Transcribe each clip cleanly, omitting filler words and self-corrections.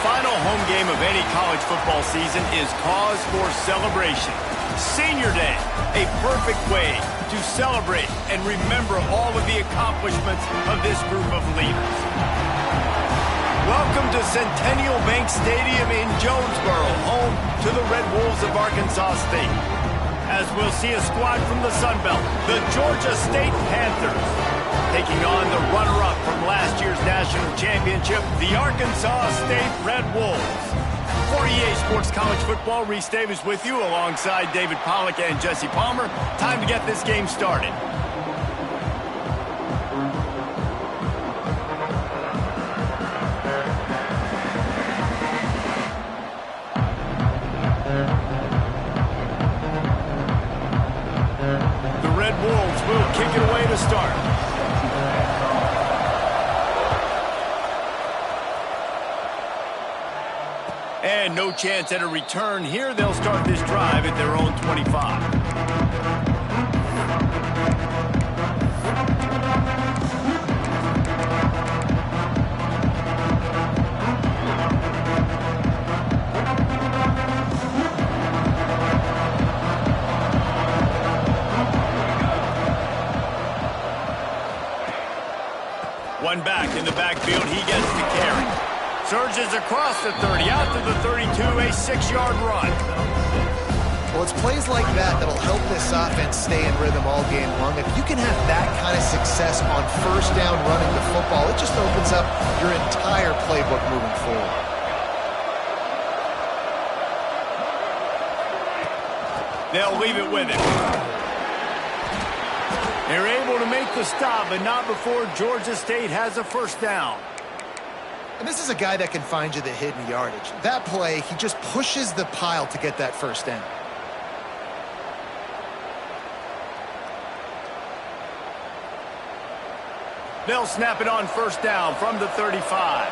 final home game of any college football season is cause for celebration. Senior Day, a perfect way to celebrate and remember all of the accomplishments of this group of leaders. Welcome to Centennial Bank Stadium in Jonesboro, home to the Red Wolves of Arkansas State. As we'll see a squad from the Sun Belt, the Georgia State Panthers, taking on the runner-up from last year's national championship, the Arkansas State Red Wolves. For EA Sports College Football, Reese Davis with you alongside David Pollack and Jesse Palmer. Time to get this game started. The Red Wolves will kick it away to start. And no chance at a return here. They'll start this drive at their own 25. One back in the backfield. He gets the carry. Surges across the 30, out to the 32, a 6-yard run. Well, it's plays like that that'll help this offense stay in rhythm all game long. If you can have that kind of success on first down running the football, it just opens up your entire playbook moving forward. They'll leave it with him. They're able to make the stop, but not before Georgia State has a first down. And this is a guy that can find you the hidden yardage. That play, he just pushes the pile to get that first down. They'll snap it on first down from the 35.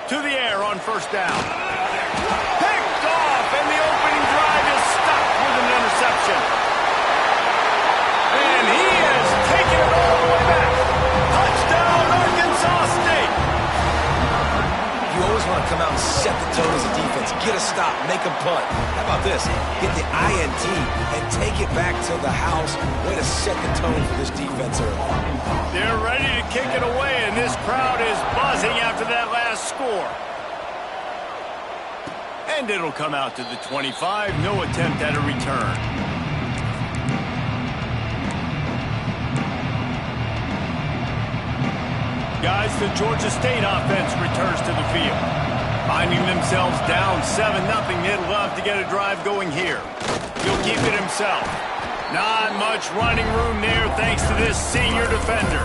To the air on first down. Picked off, and the opening drive is stopped with an interception. And he has taken it all the way back. Touchdown, Arkansas State. You always want to come out and set the tone as a defense. Get a stop, make a punt. How about this? Get the INT and take it back to the house. Way to set the tone for this defense early. They're ready to kick it away, and this crowd is buzzing after that last score. And it'll come out to the 25. No attempt at a return. Guys, the Georgia State offense returns to the field. Finding themselves down 7-0, they'd love to get a drive going here. He'll keep it himself. Not much running room there thanks to this senior defender.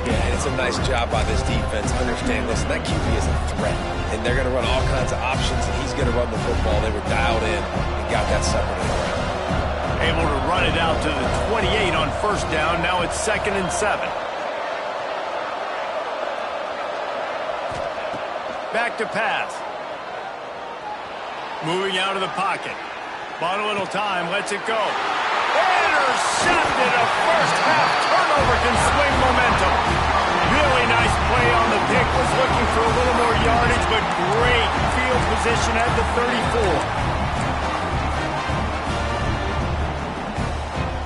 Yeah, it's a nice job by this defense. Understand, listen, that QB is a threat. And they're going to run all kinds of options, and he's going to run the football. They were dialed in and got that separated around. Able to run it out to the 28 on first down. Now it's 2nd and 7. Back to pass. Moving out of the pocket. Bought a little time, lets it go. Intercepted. A first half turnover can swing momentum. Really nice play on the pick. Was looking for a little more yardage, but great field position at the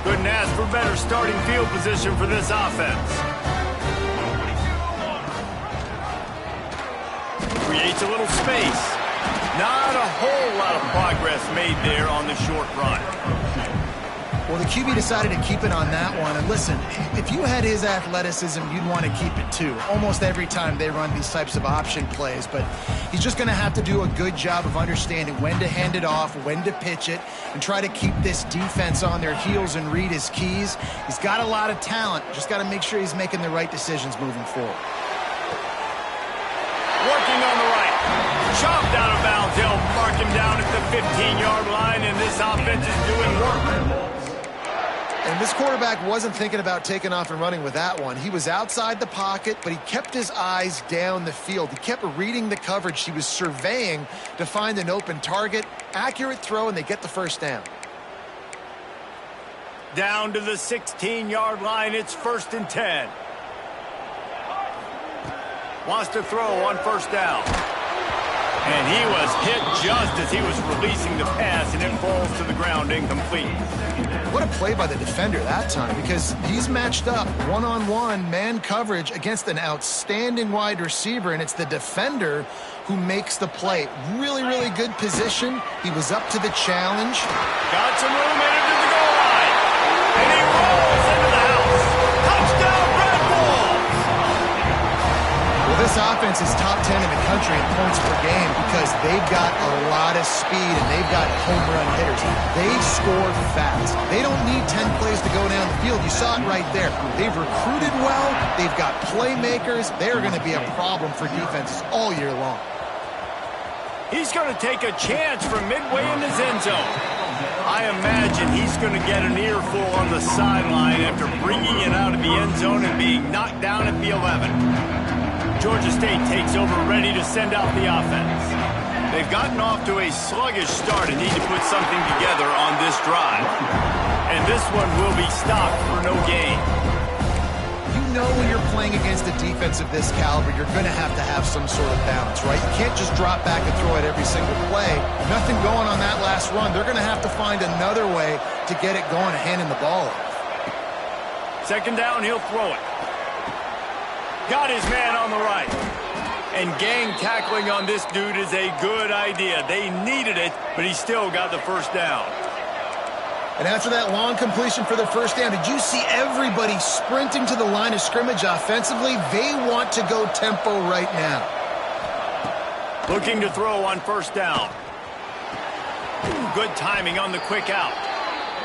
34. Couldn't ask for better starting field position for this offense. Creates a little space. Not a whole lot of progress made there on the short run. Well, the QB decided to keep it on that one. And listen, if you had his athleticism, you'd want to keep it too. Almost every time they run these types of option plays. But he's just going to have to do a good job of understanding when to hand it off, when to pitch it, and try to keep this defense on their heels and read his keys. He's got a lot of talent. Just got to make sure he's making the right decisions moving forward. Working on the right. Chopped out of bounds. They'll mark him down at the 15-yard line, and this offense is doing work. And this quarterback wasn't thinking about taking off and running with that one. He was outside the pocket, but he kept his eyes down the field. He kept reading the coverage. He was surveying to find an open target. Accurate throw, and they get the first down. Down to the 16-yard line. It's 1st and 10. Wants to throw on first down. And he was hit just as he was releasing the pass, and it falls to the ground incomplete. What a play by the defender that time, because he's matched up one-on-one man coverage against an outstanding wide receiver, and it's the defender who makes the play. Really, really good position. He was up to the challenge. Got some room in it to the goal line. And he rolls into the house. Touchdown, Red Wolves! Well, this offense is top 10 in the country in points per game because they've got a lot of speed and they've got home run hitters. They score fast. They don't need 10 plays to go down the field. You saw it right there. They've recruited well. They've got playmakers. They're going to be a problem for defenses all year long. He's going to take a chance from midway in his end zone. I imagine he's going to get an earful on the sideline after bringing it out of the end zone and being knocked down at the 11. Georgia State takes over, ready to send out the offense. They've gotten off to a sluggish start and need to put something together on this drive. And this one will be stopped for no gain. You know when you're playing against a defense of this caliber, you're going to have some sort of balance, right? You can't just drop back and throw it every single play. Nothing going on that last run. They're going to have to find another way to get it going, handing the ball off. Second down, he'll throw it. Got his man on the right. And gang tackling on this dude is a good idea. They needed it, but he still got the first down. And after that long completion for the first down, did you see everybody sprinting to the line of scrimmage offensively? They want to go tempo right now. Looking to throw on first down. Good timing on the quick out.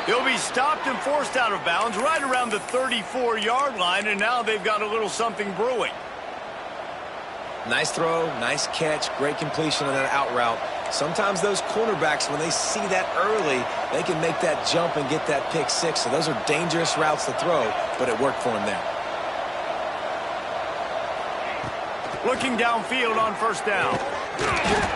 He'll be stopped and forced out of bounds right around the 34-yard line, and now they've got a little something brewing. Nice throw, nice catch, great completion on that out route. Sometimes those cornerbacks, when they see that early, they can make that jump and get that pick six. So those are dangerous routes to throw, but it worked for him there. Looking downfield on first down.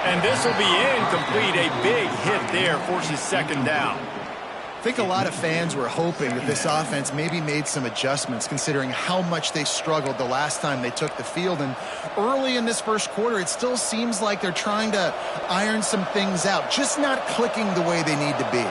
And this will be incomplete. A big hit there forces second down. I think a lot of fans were hoping that this offense maybe made some adjustments considering how much they struggled the last time they took the field. And early in this first quarter, it still seems like they're trying to iron some things out, just not clicking the way they need to be.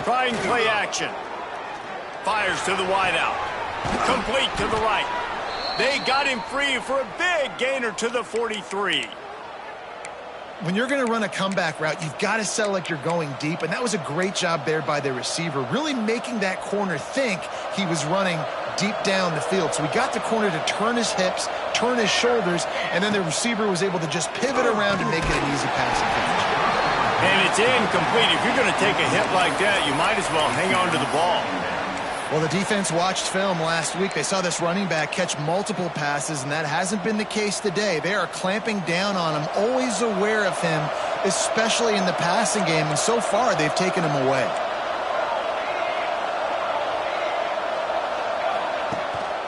Trying play action. Fires to the wideout. Complete to the right. They got him free for a big gainer to the 43. When you're going to run a comeback route, you've got to sell like you're going deep, and that was a great job there by the receiver, really making that corner think he was running deep down the field. So we got the corner to turn his hips, turn his shoulders, and then the receiver was able to just pivot around and make it an easy pass and catch. And it's incomplete. If you're going to take a hit like that, you might as well hang on to the ball. Well, the defense watched film last week. They saw this running back catch multiple passes, and that hasn't been the case today. They are clamping down on him, always aware of him, especially in the passing game, and so far they've taken him away.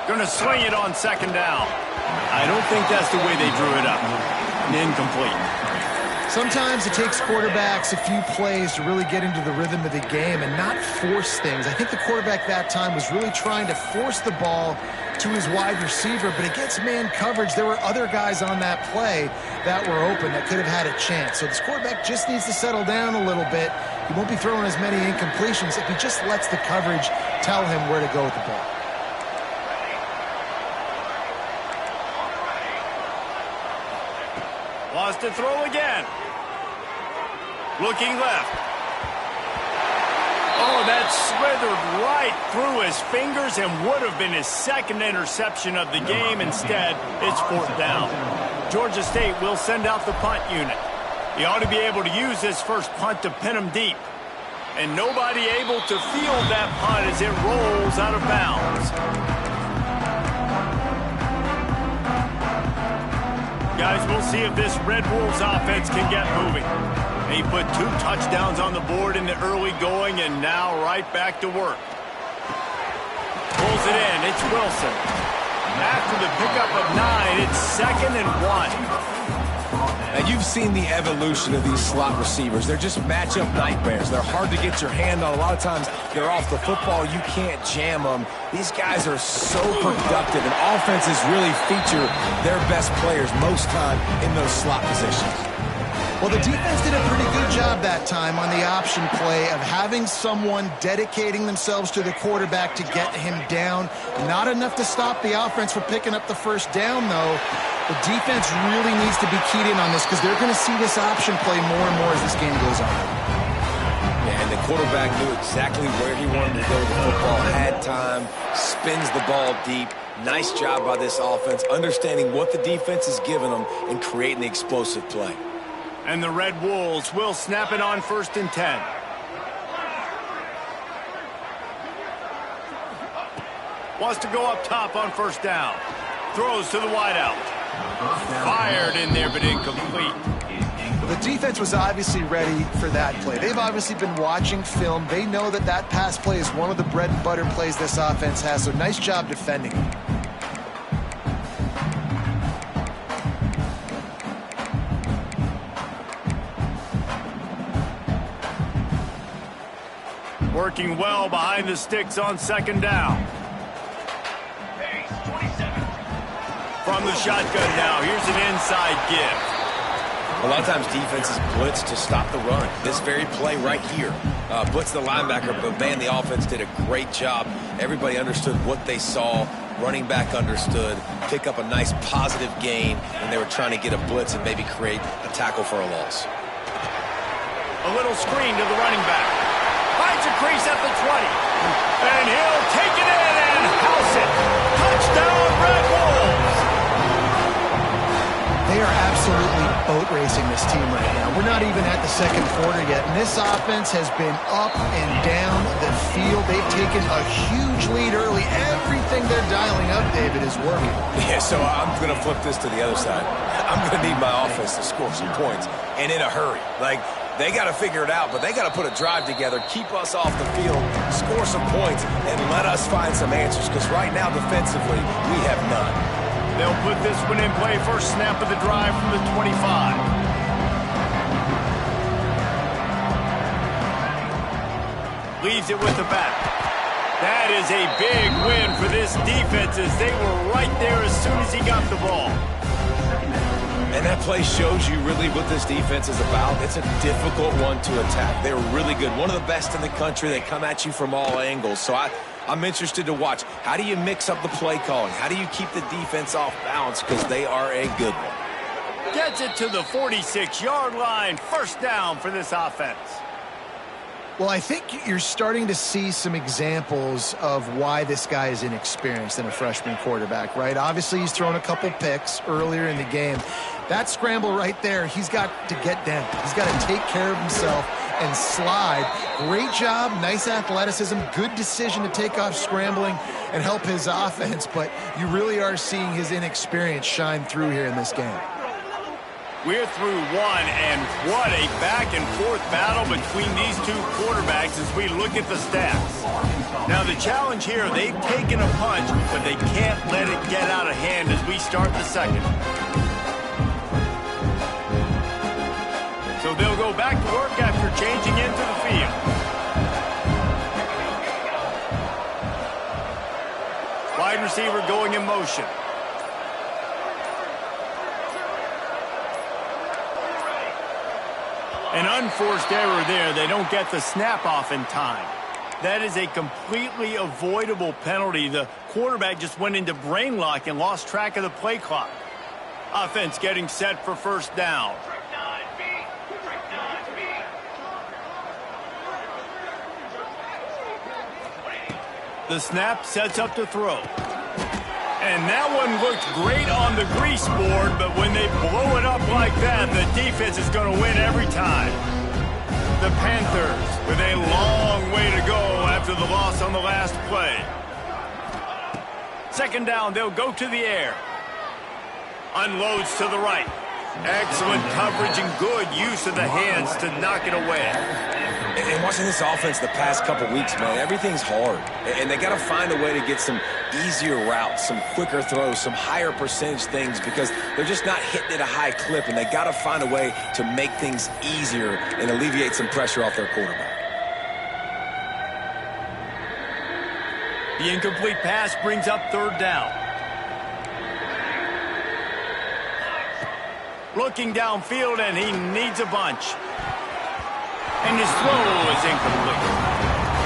Going to swing it on second down. I don't think that's the way they drew it up. Incomplete. Sometimes it takes quarterbacks a few plays to really get into the rhythm of the game and not force things. I think the quarterback that time was really trying to force the ball to his wide receiver, but against man coverage, there were other guys on that play that were open that could have had a chance. So this quarterback just needs to settle down a little bit. He won't be throwing as many incompletions if he just lets the coverage tell him where to go with the ball. Wants to throw again. Looking left. Oh, that slithered right through his fingers and would have been his second interception of the game. Instead, it's fourth down. Georgia State will send out the punt unit. He ought to be able to use this first punt to pin him deep. And nobody able to field that punt as it rolls out of bounds. Guys, we'll see if this Red Wolves offense can get moving. He put 2 touchdowns on the board in the early going and now right back to work. Throws it in. It's Wilson. After the pickup of 9, it's 2nd and 1. Now, you've seen the evolution of these slot receivers. They're just matchup nightmares. They're hard to get your hand on. A lot of times, they're off the football. You can't jam them. These guys are so productive, and offenses really feature their best players most time in those slot positions. Well, the defense did a pretty good job that time on the option play of having someone dedicating themselves to the quarterback to get him down. Not enough to stop the offense from picking up the first down, though. The defense really needs to be keyed in on this because they're going to see this option play more and more as this game goes on. Yeah, and the quarterback knew exactly where he wanted to go with the football, had time, spins the ball deep. Nice job by this offense, understanding what the defense is giving them and creating the explosive play. And the Red Wolves will snap it on 1st and 10. Wants to go up top on 1st down. Throws to the wideout. Fired in there, but incomplete. The defense was obviously ready for that play. They've obviously been watching film. They know that that pass play is one of the bread and butter plays this offense has, so nice job defending it. Working well behind the sticks on 2nd down. From the shotgun now, here's an inside give. A lot of times defenses blitz to stop the run. This very play right here, blitz the linebacker, but man, the offense did a great job. Everybody understood what they saw. Running back understood. Pick up a nice positive gain when they were trying to get a blitz and maybe create a tackle for a loss. A little screen to the running back. Finds a crease at the 20. And he'll take it in and house it. Touchdown, Red Wolves. They are absolutely boat racing this team right now. We're not even at the 2nd quarter yet, and this offense has been up and down the field. They've taken a huge lead early. Everything they're dialing up, David, is working. Yeah, so I'm going to flip this to the other side. I'm going to need my offense to score some points, and in a hurry. They got to figure it out, but they got to put a drive together, keep us off the field, score some points, and let us find some answers, because right now, defensively, we have none. They'll put this one in play. First snap of the drive from the 25. Leaves it with the back. That is a big win for this defense as they were right there as soon as he got the ball. And that play shows you really what this defense is about. It's a difficult one to attack. They're really good. One of the best in the country. They come at you from all angles. So I'm interested to watch. How do you mix up the play calling? How do you keep the defense off balance? Because they are a good one. Gets it to the 46-yard line. First down for this offense. Well, I think you're starting to see some examples of why this guy is inexperienced in a freshman quarterback, right? Obviously, he's thrown a couple picks earlier in the game. That scramble right there, he's got to get down. He's got to take care of himself and slide. Great job, nice athleticism, good decision to take off scrambling and help his offense, but you really are seeing his inexperience shine through here in this game. We're through one, and what a back-and-forth battle between these two quarterbacks as we look at the stats. Now, the challenge here, they've taken a punch, but they can't let it get out of hand as we start the second. So they'll go back to work after changing into the field. Wide receiver going in motion. An unforced error there. They don't get the snap off in time. That is a completely avoidable penalty. The quarterback just went into brain lock and lost track of the play clock. Offense getting set for first down. The snap sets up to throw. And that one looked great on the grease board, but when they blow it up like that, the defense is going to win every time. The Panthers with a long way to go after the loss on the last play. Second down, they'll go to the air. Unloads to the right. Excellent coverage and good use of the hands to knock it away. And watching this offense the past couple weeks, man, everything's hard. And they got to find a way to get some easier routes, some quicker throws, some higher percentage things because they're just not hitting at a high clip, and they got to find a way to make things easier and alleviate some pressure off their quarterback. The incomplete pass brings up third down. Looking downfield, and he needs a bunch. And his throw is incomplete.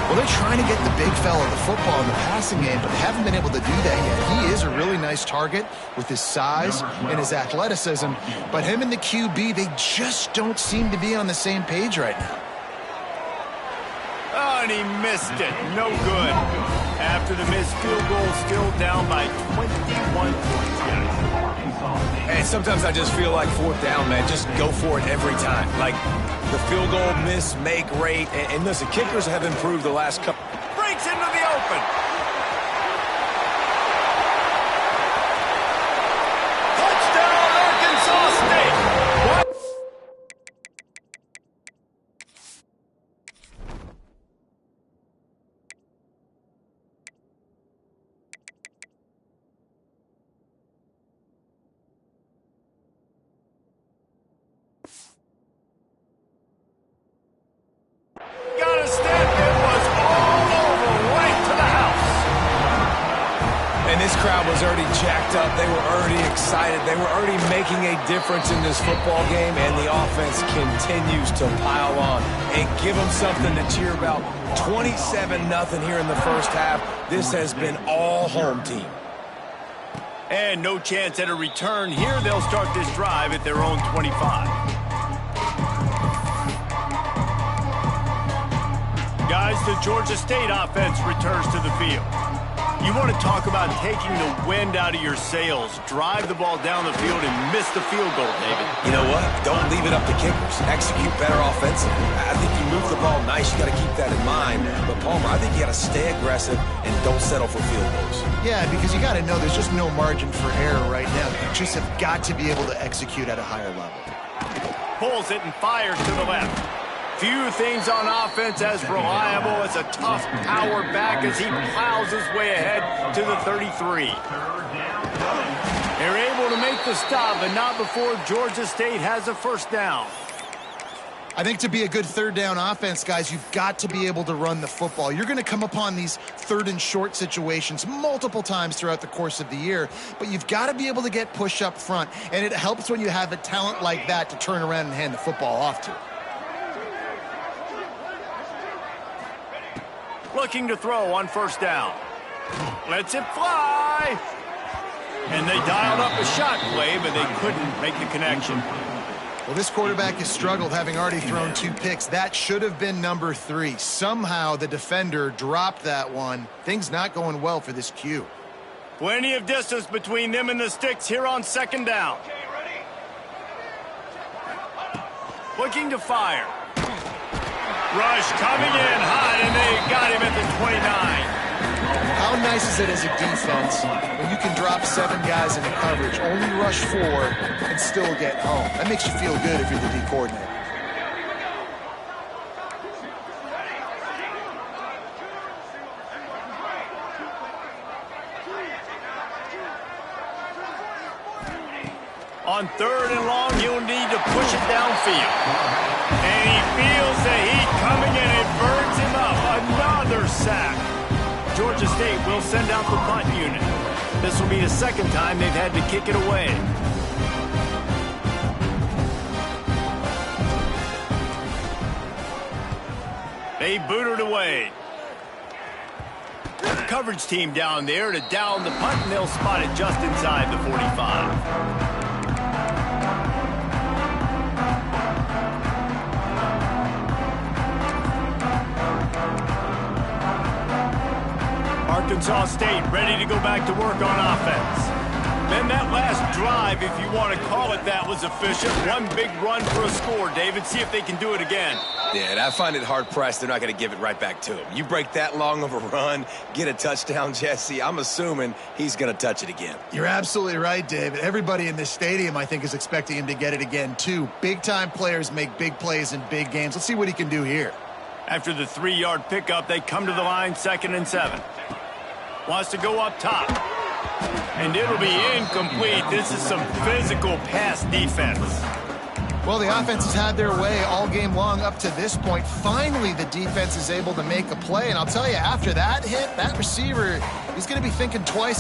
Well, they're trying to get the big fella the football in the passing game, but haven't been able to do that yet. He is a really nice target with his size and his athleticism, but him and the QB, they just don't seem to be on the same page right now. Oh, and he missed it. No good. After the missed field goal, still down by 21 points. And sometimes I just feel like fourth down, man, just go for it every time. Like the field goal miss, make rate, and listen, kickers have improved the last couple. Breaks into the open. Touchdown, Arkansas State. What? This crowd was already jacked up. They were already excited. They were already making a difference in this football game, and the offense continues to pile on and give them something to cheer about. 27-0 here in the first half. This has been all home team. And no chance at a return here. They'll start this drive at their own 25. Guys, the Georgia State offense returns to the field. You want to talk about taking the wind out of your sails. Drive the ball down the field and miss the field goal, David. You know what? Don't leave it up to kickers. Execute better offensively. I think you move the ball nice. You got to keep that in mind. But, Palmer, I think you got to stay aggressive and don't settle for field goals. Yeah, because you got to know there's just no margin for error right now. You just have got to be able to execute at a higher level. Pulls it and fires to the left. Few things on offense as reliable as a tough power back as he plows his way ahead to the 33. They're able to make the stop, but not before Georgia State has a first down. I think to be a good third down offense, guys, you've got to be able to run the football. You're going to come upon these third and short situations multiple times throughout the course of the year, but you've got to be able to get push up front, and it helps when you have a talent like that to turn around and hand the football off to. Looking to throw on first down. Lets it fly. And they dialed up a shot play, but they couldn't make the connection. Well, this quarterback has struggled, having already thrown 2 picks. That should have been number 3. Somehow the defender dropped that one. Things not going well for this Q. Plenty of distance between them and the sticks here on second down. Looking to fire. Rush coming in hot, and they got him at the 29. How nice is it as a defense when you can drop 7 guys into coverage, only rush 4, and still get home? That makes you feel good if you're the D coordinator. On third and long, he'll need to push it downfield. And he feels the heat coming, and it burns him up. Another sack. Georgia State will send out the punt unit. This will be the second time they've had to kick it away. They boot it away. Coverage team down there to down the punt, and they'll spot it just inside the 45. Arkansas State ready to go back to work on offense. Then that last drive, if you want to call it that, was efficient. One big run for a score, David. See if they can do it again. Yeah, and I find it hard-pressed they're not going to give it right back to him. You break that long of a run, get a touchdown, Jesse, I'm assuming he's going to touch it again. You're absolutely right, David. Everybody in this stadium, I think, is expecting him to get it again, too. Big-time players make big plays in big games. Let's see what he can do here. After the 3-yard pickup, they come to the line 2nd and 7. Wants to go up top. And it'll be incomplete. This is some physical pass defense. Well, the offense has had their way all game long up to this point. Finally, the defense is able to make a play. And I'll tell you, after that hit, that receiver is going to be thinking twice